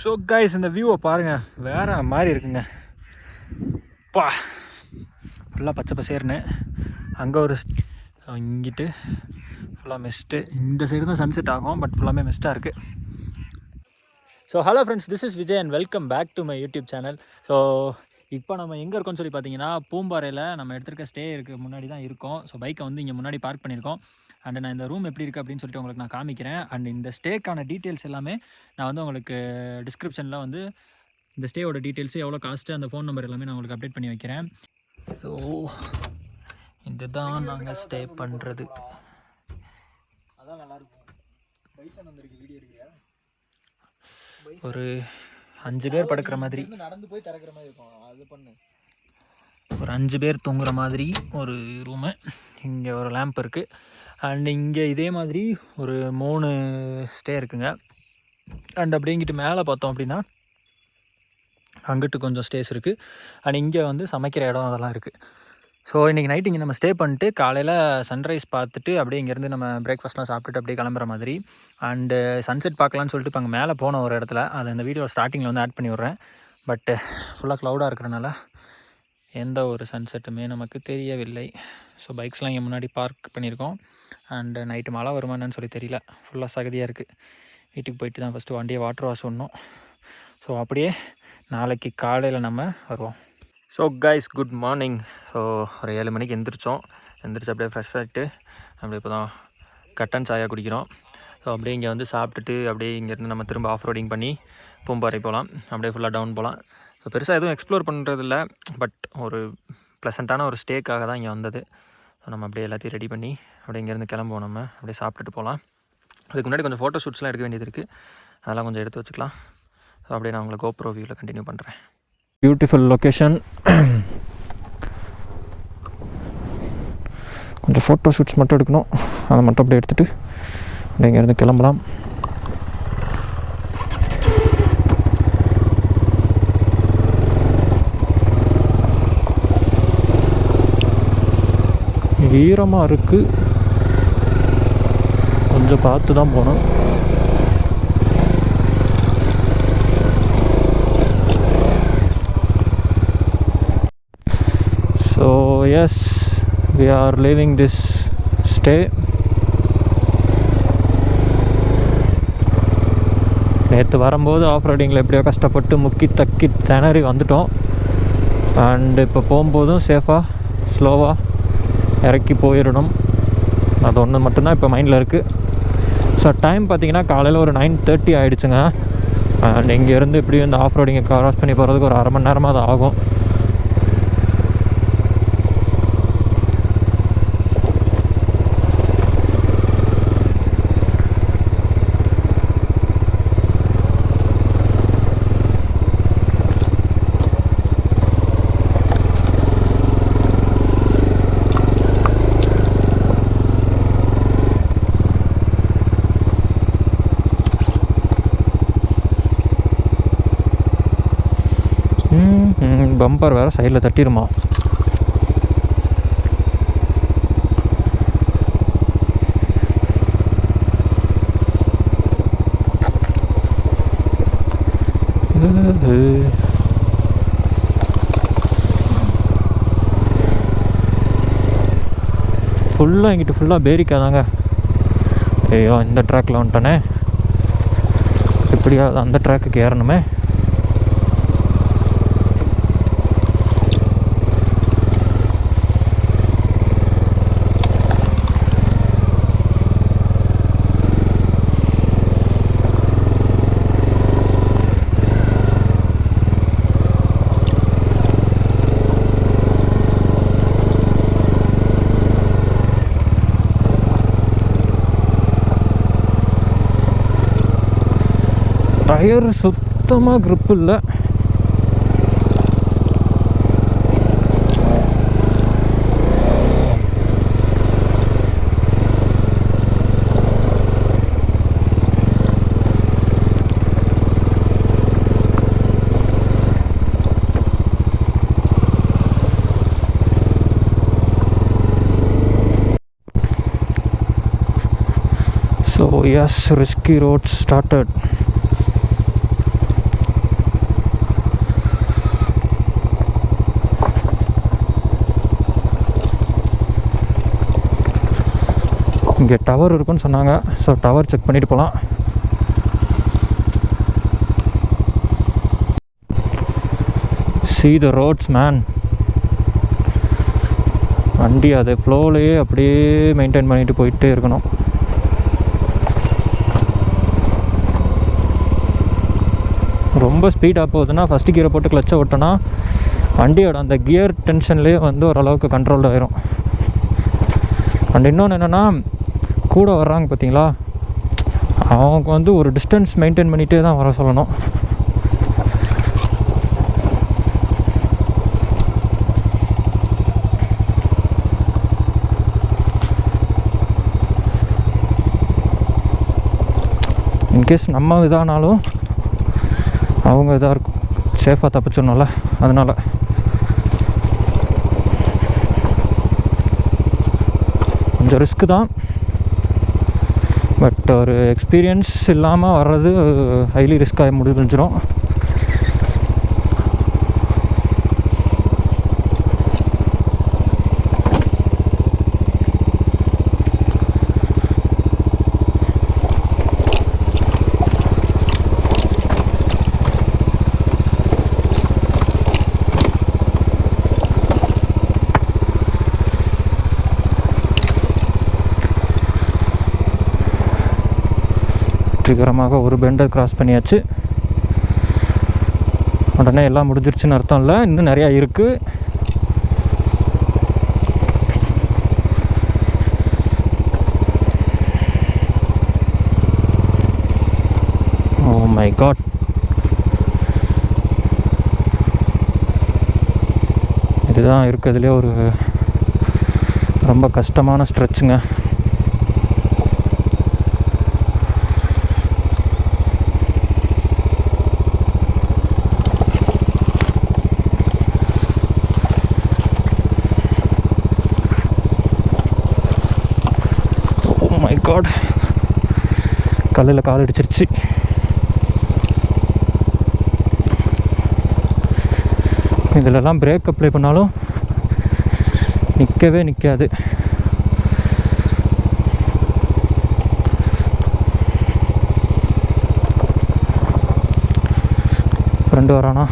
So guys இந்த வியூவை பாருங்கள், வேறு மாதிரி இருக்குங்க. பா ஃபுல்லாக பச்சை பசேர்னு. அங்கே ஒரு இங்கிட்டு ஃபுல்லாக மிஸ்ட்டு. இந்த சைடு தான் சன்செட் ஆகும், பட் ஃபுல்லாமே மிஸ்ட்டாக இருக்குது. So hello friends, this is Vijay and welcome back to my YouTube channel. So இப்போ நம்ம எங்கே இருக்கோம்னு சொல்லி பார்த்தீங்கன்னா, பூம்பாறையில் நம்ம எடுத்துருக்க ஸ்டே இருக்குது முன்னாடி தான் இருக்கோம். ஸோ பைக்கை வந்து இங்கே முன்னாடி பார்க் பண்ணியிருக்கோம். அண்ட் நான் இந்த ரூம் எப்படி இருக்குது அப்படின்னு சொல்லிட்டு உங்களுக்கு நான் காமிக்கிறேன். அண்ட் இந்த ஸ்டேக்கான டீட்டெயில்ஸ் எல்லாமே நான் வந்து உங்களுக்கு டிஸ்கிரிப்ஷனில் வந்து இந்த ஸ்டேயோட டீட்டெயில்ஸு, எவ்வளோ காஸ்ட்டு, அந்த ஃபோன் நம்பர் எல்லாமே நான் உங்களுக்கு அப்டேட் பண்ணி வைக்கிறேன். ஸோ இதுதான் நாங்கள் ஸ்டே பண்ணுறது. அதான் நல்லாயிருக்கும். பைசன் வந்திருக்கு, வீடியோ எடுக்கிறியா? ஒரு 5 பேர் படுக்கிற மாதிரி, நடந்து போய் திறக்கிற மாதிரி இருக்கும். அது பண்ணு. ஒரு 5 பேர் தூங்குற மாதிரி ஒரு ரூமு. இங்கே ஒரு லேம்ப் இருக்குது. அண்ட் இங்கே இதே மாதிரி ஒரு 3 ஸ்டே இருக்குங்க. அண்ட் அப்படிங்கிட்டு மேலே பார்த்தோம் அப்படின்னா அங்கிட்டு கொஞ்சம் ஸ்டேஸ் இருக்குது. அண்ட் இங்கே வந்து சமைக்கிற இடம் அதெல்லாம் இருக்குது. ஸோ இன்றைக்கி நைட் இங்கே நம்ம ஸ்டே பண்ணிட்டு காலையில் சன்ரைஸ் பார்த்துட்டு அப்படியே இங்கேருந்து நம்ம பிரேக்ஃபாஸ்ட்லாம் சாப்பிட்டுட்டு அப்படியே கிளம்புற மாதிரி. அண்டு சன்செட் பார்க்கலான்னு சொல்லிட்டு இப்போ அங்கே மேலே போன ஒரு இடத்துல, அதை இந்த வீடியோ ஸ்டார்டிங்கில் வந்து ஆட் பண்ணி விட்றேன். பட்டு ஃபுல்லாக க்ளவுடாக இருக்கிறனால எந்த ஒரு சன்செட்டுமே நமக்கு தெரியவில்லை. ஸோ பைக்ஸ்லாம் இங்கே முன்னாடி பார்க் பண்ணியிருக்கோம். அண்டு நைட்டு மழை வருமானு சொல்லி தெரியல, ஃபுல்லாக சகதியாக இருக்குது. வீட்டுக்கு போயிட்டு தான் ஃபஸ்ட்டு வண்டியை வாட்டர் வாஷ் பண்ணணும். ஸோ அப்படியே நாளைக்கு காலையில் நம்ம வருவோம். So guys, good morning. So ஒரு 7 மணிக்கு எந்திரிச்சு அப்படியே ஃப்ரெஷ் ஆகிட்டு அப்படியே இப்போ தான் கட்டன் சாயா குடிக்கிறோம். ஸோ அப்படியே இங்கே வந்து சாப்பிட்டுட்டு அப்படியே இங்கேருந்து நம்ம திரும்ப ஆஃப்ரோடிங் பண்ணி பூம்பாறை போகலாம். அப்படியே ஃபுல்லாக டவுன் போகலாம். ஸோ பெருசாக எதுவும் எக்ஸ்ப்ளோர் பண்ணுறதில்ல, பட் ஒரு ப்ளசண்ட்டான ஒரு ஸ்டேக்காக தான் இங்கே வந்தது. ஸோ நம்ம அப்படியே எல்லாத்தையும் ரெடி பண்ணி அப்படியே இங்கேருந்து கிளம்புவோம். நம்ம அப்படியே சாப்பிட்டுட்டு போகலாம். அதுக்கு முன்னாடி கொஞ்சம் ஃபோட்டோ ஷூட்ஸ்லாம் எடுக்க வேண்டியது இருக்குது, அதெல்லாம் கொஞ்சம் எடுத்து வச்சுக்கலாம். ஸோ அப்படியே நான் உங்களை கோப்ரோ வியூவில் கண்டினியூ பண்ணுறேன். Beautiful location. கொஞ்சம் ஃபோட்டோ ஷூட்ஸ் மட்டும் எடுக்கணும், அதை மட்டும் அப்படியே எடுத்துகிட்டு அப்படியே இங்கேருந்து கிளம்பலாம். ஈரமாக இருக்குது, கொஞ்சம் பார்த்து தான் போகணும். So yes, we are leaving this stay. நேற்று வரும்போது ஆஃப் ரைடிங்கில் எப்படியோ கஷ்டப்பட்டு முக்கி தக்கி திணறி வந்துட்டோம். அண்டு இப்போ போகும்போதும் சேஃபாக ஸ்லோவாக இறக்கி போயிடணும், அது ஒன்று மட்டும்தான் இப்போ மைண்டில் இருக்குது. ஸோ டைம் பார்த்திங்கன்னா காலையில் ஒரு 9:30 ஆகிடுச்சுங்க. அண்ட் இங்கேருந்து இப்படியும் இந்த ஆஃப் ரைடிங்கை கிராஸ் பண்ணி போகிறதுக்கு ஒரு 1/2 மணி நேரமாக அது ஆகும். பம்பர் வேறு சைடில் தட்டிடுமா. ஃபுல்லாக இங்கிட்டு ஃபுல்லாக பேரிக்காதாங்க. ஐயோ, இந்த ட்ராக்கில் வந்துட்டானே, எப்படியா அந்த ட்ராக்குக்கு ஏறணுமே. டயர் சுத்தமாக க்ரிப் இல்லை. So yes, risky road started. இங்கே டவர் இருக்குன்னு சொன்னாங்க. ஸோ டவர் செக் பண்ணிட்டு போகலாம். See the roads man. வண்டி அதை ஃப்ளோலையே அப்படியே மெயின்டைன் பண்ணிட்டு போயிட்டே இருக்கணும். ரொம்ப ஸ்பீடாக போகுதுன்னா ஃபஸ்ட்டு கியரை போட்டு கிளச்சை விட்டோன்னா வண்டியோட அந்த கியர் டென்ஷன்லேயே வந்து ஓரளவுக்கு கண்ட்ரோல்டு ஆயிரும். அண்ட் இன்னொன்று என்னென்னா, கூட வர்றாங்க பார்த்தீங்களா, அவங்க வந்து ஒரு டிஸ்டன்ஸ் மெயின்டைன் பண்ணிகிட்டே தான் வர சொல்லணும். இன்கேஸ் நம்ம இதானாலும் அவங்க இதாக இருக்கும், சேஃபாக தப்பிச்சிடணும்ல, அதனால். கொஞ்சம் ரிஸ்க்கு தான், பட் ஒரு எக்ஸ்பீரியன்ஸ் இல்லாமல் வர்றது ஹைலி ரிஸ்க்காக முடிஞ்சிடும். வெற்றிகரமாக ஒரு பெண்டை கிராஸ் பண்ணியாச்சு. உடனே எல்லாம் முடிஞ்சிருச்சுன்னு அர்த்தம் இல்லை, இன்னும் நிறையா இருக்குது. ஓ மை காட், இதுதான் இருக்கிறதுலே ஒரு ரொம்ப கஷ்டமான ஸ்ட்ரெச்சுங்க. காட், கல்லில் கால் அடிச்சிருச்சு. இதிலெல்லாம் பிரேக் அப்ளை பண்ணாலும் நிற்கவே நிற்காது. ஃப்ரெண்டு வரானா?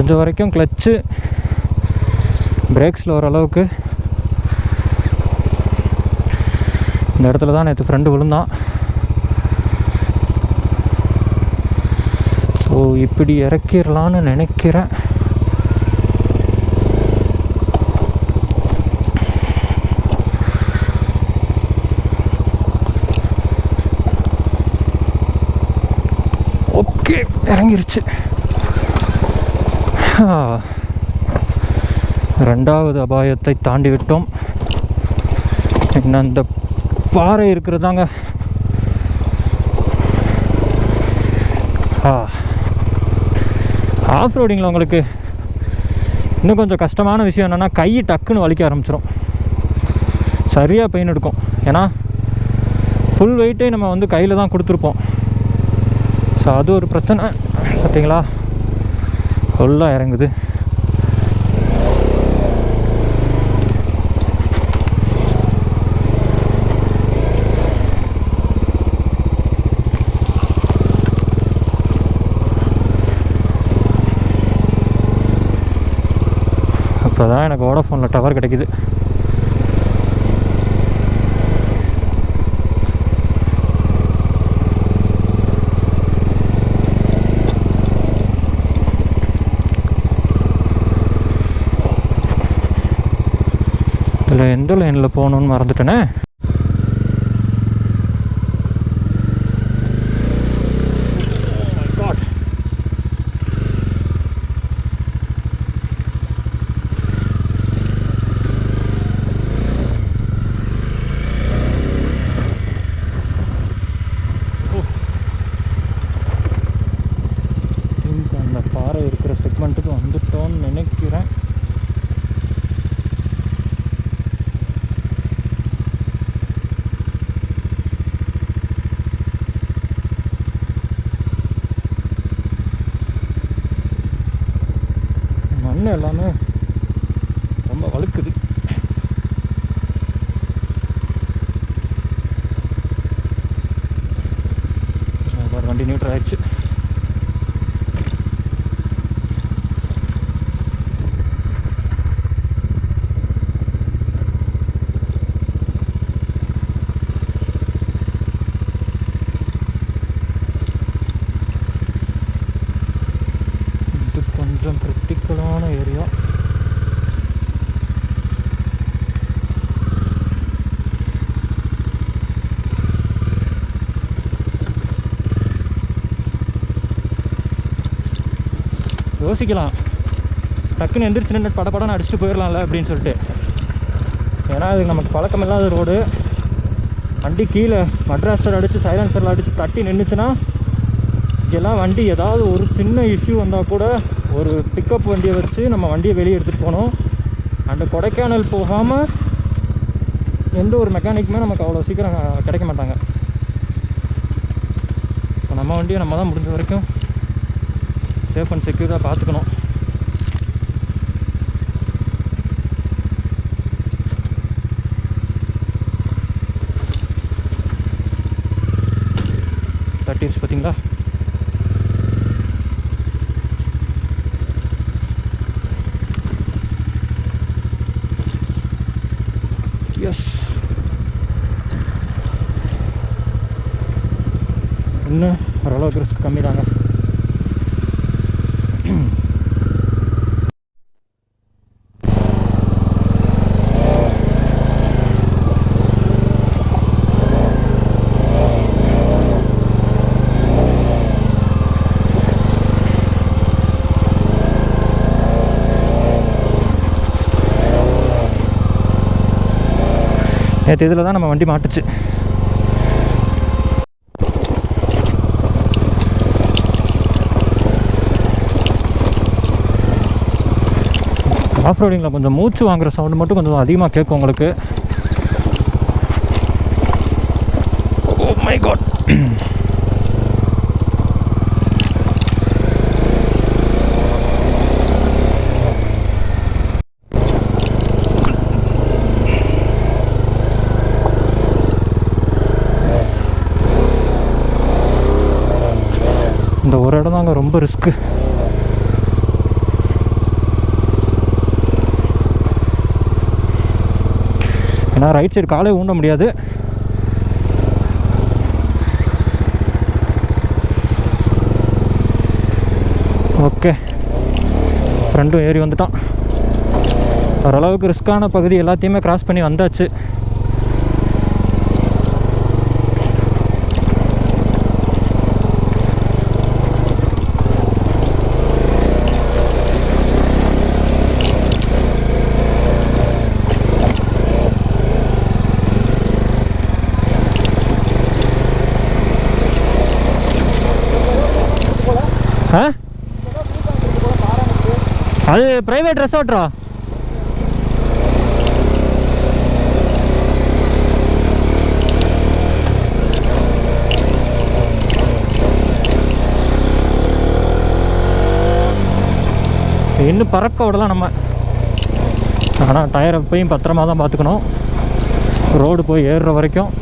முடிஞ்ச வரைக்கும் கிளச்சு பிரேக்ஸில் ஓரளவுக்கு. இந்த இடத்துல தான் நேற்று ஃப்ரெண்டு விழுந்தான். ஸோ இப்படி இறக்கிடலான்னு நினைக்கிறேன். ஓகே, இறங்கிருச்சு. ரெண்டாவது அபாயத்தை தாண்டி விட்டோம். இன்னும் அந்த பாறை இருக்கிறதாங்க. ஆஃப் ரோடிங்கில் உங்களுக்கு இன்னும் கொஞ்சம் கஷ்டமான விஷயம் என்னென்னா, கை டக்குன்னு வலிக்க ஆரம்பிச்சிடும், சரியாக பெயின் எடுக்கும். ஏன்னா ஃபுல் வெயிட்டே நம்ம வந்து கையில் தான் கொடுத்துருப்போம். ஸோ அது ஒரு பிரச்சனை. பார்த்தீங்களா, ஃபுல்லாக இறங்குது. அப்போ தான் எனக்கு வோடாஃபோனில் டவர் கிடைக்குது. இதில் எந்த லைனில் போகணுன்னு மறந்துட்டேனே. அந்த பாறை இருக்கிற செக்மெண்ட்டுக்கு வந்துட்டோன்னு நினைக்கிறேன். எல்லாமே ரொம்ப வழுக்குது. வண்டி நியூட்ரல் ஆயிடுச்சு. இது கொஞ்சம் கிரிட்டிக்கலான ஏரியா. யோசிக்கலாம், டக்குன்னு எந்திரிச்சு நின்று படப்படன்னு அடிச்சுட்டு போயிடலாம்ல அப்படின்னு சொல்லிட்டு. ஏன்னா அதுக்கு நமக்கு பழக்கம் இல்லாத ரோடு. வண்டி கீழே மட்ராஸ்டர் அடித்து சைலன்சரில் அடித்து தட்டி நின்றுச்சுன்னா இங்கெல்லாம் வண்டி ஏதாவது ஒரு சின்ன இஷ்யூ வந்தால் கூட ஒரு பிக்கப் வண்டியை வச்சு நம்ம வண்டியை வெளியே எடுத்துகிட்டு போகணும். அண்டு கொடைக்கானல் போகாமல் எந்த ஒரு மெக்கானிக்குமே நமக்கு அவ்வளோ சீக்கிரம் கிடைக்க மாட்டாங்க. இப்போ நம்ம வண்டியை நம்ம தான் முடிஞ்ச வரைக்கும் சேஃப் அண்ட் செக்யூராக பார்த்துக்கணும். டிப்ஸ் பார்த்தீங்களா? எஸ், இன்னும் ஓரளவுக்கு ரிஸ்க் கம்மி தாங்க. நேற்று இதில் தான் நம்ம வண்டி மாட்டுச்சு. ஆஃப் ரோடிங்கில் கொஞ்சம் மூச்சு வாங்குகிற சவுண்டு மட்டும் கொஞ்சம் அதிகமாக கேட்கும் உங்களுக்கு. Oh my God. இந்த ஒரு இடம் தாங்க ரொம்ப ரிஸ்க்கு. ஏன்னா ரைட் சைடு காலே ஊண்ட முடியாது. ஓகே, ஃப்ரெண்டும் ஏறி வந்துட்டான். ஓரளவுக்கு ரிஸ்க்கான பகுதி எல்லாத்தையுமே கிராஸ் பண்ணி வந்தாச்சு. அது பிரைவேட் ரெசார்ட்ரா. இன்னும் பறக்க விடலாம் நம்ம. ஆனால் டயரை போய் பத்திரமா தான் பார்த்துக்கணும் ரோடு போய் ஏறுற வரைக்கும்.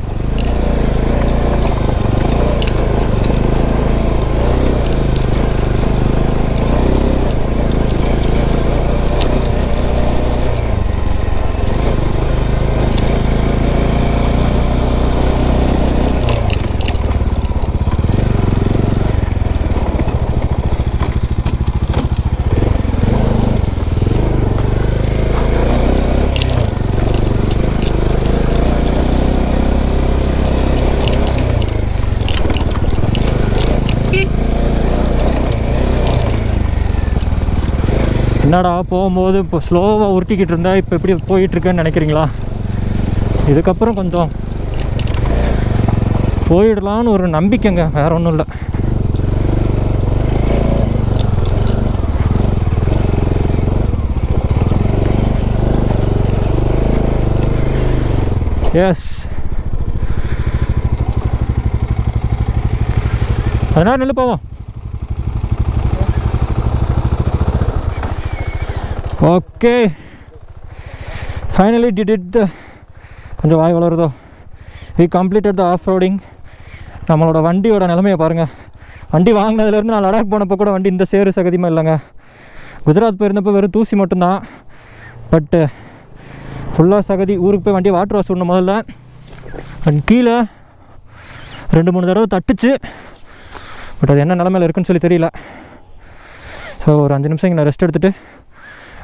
என்னடா போகும்போது இப்போ ஸ்லோவாக உருட்டிக்கிட்டு இருந்தா இப்போ எப்படி போயிட்டுருக்கேன்னு நினைக்கிறீங்களா? இதுக்கப்புறம் கொஞ்சம் போயிடலான்னு ஒரு நம்பிக்கைங்க, வேற ஒன்றும் இல்லை. எஸ், அதனால் நெல் போவோம். Okay, finally did it. கொஞ்சம் வாய் வளருதோ. We completed the off roading. நம்மளோட வண்டியோட நிலைமையை பாருங்கள். வண்டி வாங்கினதுலேருந்து நான் லடாக் போனப்போ கூட வண்டி இந்த சேரு சகதியுமே இல்லைங்க. குஜராத் போயிருந்தப்போ வெறும் தூசி மட்டும்தான். பட்டு ஃபுல்லாக சகதி. ஊருக்கு போய் வண்டியை வாட்டர் வாஷ் விடணும் முதல்ல. அண்ட் கீழே 2-3 தடவை தட்டுச்சு. பட் அது என்ன நிலமையில் இருக்குன்னு சொல்லி தெரியல. ஸோ ஒரு 5 நிமிஷம் இங்கே ரெஸ்ட் எடுத்துகிட்டு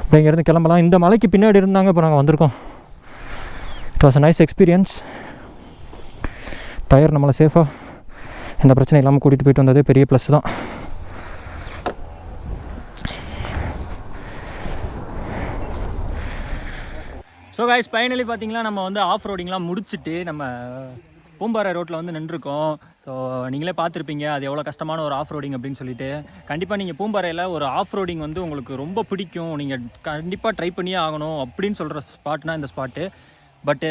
அப்படியே இங்கேருந்து கிளம்பலாம். இந்த மலைக்கு பின்னாடி இருந்தாங்க இப்போ நாங்கள் வந்திருக்கோம். It was a nice experience. Tyre நம்மளை சேஃபாக எந்த பிரச்சனை இல்லாமல் கூட்டிகிட்டு போயிட்டு வந்ததே பெரிய ப்ளஸ் தான். ஸோ கைஸ், ஃபைனலி பார்த்தீங்களா நம்ம வந்து ஆஃப் ரோடிங்லாம் முடிச்சுட்டு நம்ம பூம்பாறை ரோட்டில் வந்து நின்றுருக்கோம். ஸோ நீங்களே பார்த்துருப்பீங்க அது எவ்வளோ கஷ்டமான ஒரு ஆஃப் ரோடிங் அப்படின்னு சொல்லிட்டு. கண்டிப்பாக நீங்கள் பூம்பாறையில் ஒரு ஆஃப் ரோடிங் வந்து உங்களுக்கு ரொம்ப பிடிக்கும், நீங்கள் கண்டிப்பாக ட்ரை பண்ணியே ஆகணும் அப்படின்னு சொல்கிற ஸ்பாட்னா இந்த ஸ்பாட்டு. பட்டு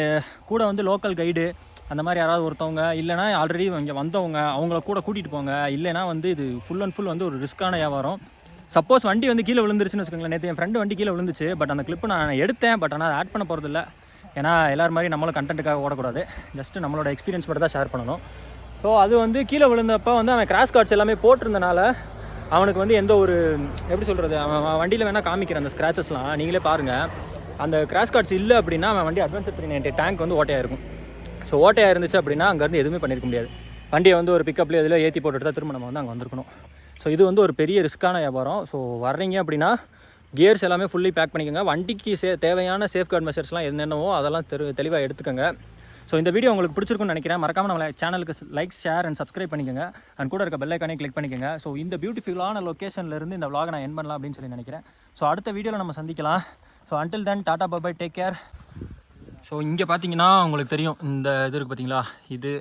கூட வந்து லோக்கல் கைடு அந்த மாதிரி யாராவது ஒருத்தவங்க, இல்லைனா ஆல்ரெடி இங்கே வந்தவங்க அவங்கள கூட கூட்டிகிட்டு போங்க. இல்லைனா வந்து இது ஃபுல் அண்ட் ஃபுல் வந்து ஒரு ரிஸ்க்கான வியாபாரம். சப்போஸ் வண்டி வந்து கீழே விழுந்துருச்சுன்னு வச்சுக்கோங்களேன். நேற்று என் ஃப்ரெண்டு வண்டி கீழே விழுந்துச்சு. பட் அந்த கிளிப்பு நான் எடுத்தேன். பட் ஆனால் அதை ஆட் பண்ண போகிறதில்ல. ஏன்னா எல்லோரும் மாதிரி நம்மளும் கண்டென்ட்டுக்காக ஓடக்கூடாது. ஜஸ்ட்டு நம்மளோட எக்ஸ்பீரியன்ஸ் மட்டும் தான் ஷேர் பண்ணணும். ஸோ அது வந்து கீழே விழுந்தப்போ வந்து அவன் கிராஷ் கார்ட்ஸ் எல்லாமே போட்டிருந்தனால அவனுக்கு வந்து எந்த ஒரு எப்படி சொல்கிறது, அவன் வண்டியில் வேணால் காமிக்கிற அந்த ஸ்க்ராச்சஸ்லாம் நீங்களே பாருங்கள். அந்த கிராஷ் கார்ட்ஸ் இல்லை அப்படின்னா அவன் வண்டி அட்வான்ஸ் 390 டேங்க் வந்து ஓட்டையாக இருக்கும். ஸோ ஓட்டையாக இருந்துச்சு அப்படின்னா அங்கேருந்து எதுவுமே பண்ணியிருக்க முடியாது. வண்டியை வந்து ஒரு பிக்கப்லேயே இதில் ஏற்றி போட்டுட்டு தான் திரும்ப நம்ம வந்து அங்கே வந்திருக்கணும். ஸோ இது வந்து ஒரு பெரிய ரிஸ்க்கான வியாபாரம். ஸோ வர்றீங்க அப்படின்னா கியர்ஸ் எல்லாமே ஃபுல்லி பேக் பண்ணிக்கோங்க. வண்டிக்கு தேவையான சேஃப்கார்ட் மெஷர்ஸ்லாம் என்னென்னவோ அதெல்லாம் தெளிவாக எடுத்துக்கோங்க. ஸோ இந்த வீடியோ உங்களுக்கு பிடிச்சிருக்குன்னு நினைக்கிறேன். மறக்காமல் நம்ம சேனலுக்கு லைக், ஷேர் அண்ட் சப்ஸ்கிரைப் பண்ணிக்கோங்க. அண்ட் கூட இருக்க பெல் ஐக்கானே கிளிக் பண்ணிக்கோங்க. ஸோ இந்த பியூட்டிஃபுல்லான லொக்கேஷன்லேருந்து இந்த vlog நான் என் பண்ணலாம் அப்படின்னு சொல்லி நினைக்கிறேன். ஸோ அடுத்த வீடியோவில் நம்ம சந்திக்கலாம். So until then tata bye, take care. So இங்கே பார்த்தீங்கன்னா உங்களுக்கு தெரியும் இந்த இது இருக்குது பார்த்தீங்களா, இது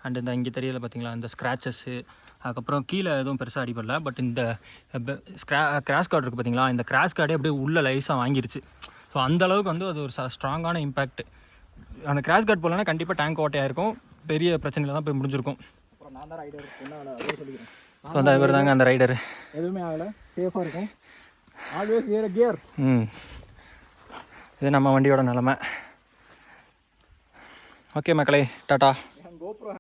அண்ட் இந்த இங்கே தெரியல பார்த்தீங்களா இந்த ஸ்க்ராச்சஸ்ஸு. அதுக்கப்புறம் கீழே எதுவும் பெருசாக அடிப்படல. பட் இந்த கிராஷ் கார்டு இருக்குது பார்த்தீங்களா, இந்த கிராஷ் கார்டே அப்படியே உள்ள லைஸாக வாங்கிருச்சு. ஸோ அந்தளவுக்கு வந்து அது ஒரு ஸ்ட்ராங்கான இம்பேக்ட். அந்த கிராஷ் கார்டு போலனா கண்டிப்பாக டேங்க் ஓட்டையாக இருக்கும். பெரிய பிரச்சனையில் தான் போய் முடிஞ்சிருக்கும். அப்புறம் நான் தான் ரைடர் சொல்லிக்கிறேன். ஸோ அந்த இவர் தாங்க அந்த ரைடர். எதுவுமே ஆகலை, சேஃபாக இருக்கும். ஆல்வேஸ் வேறு கியர். இது நம்ம வண்டியோட நிலமை. ஓகே மக்களே, டாட்டா.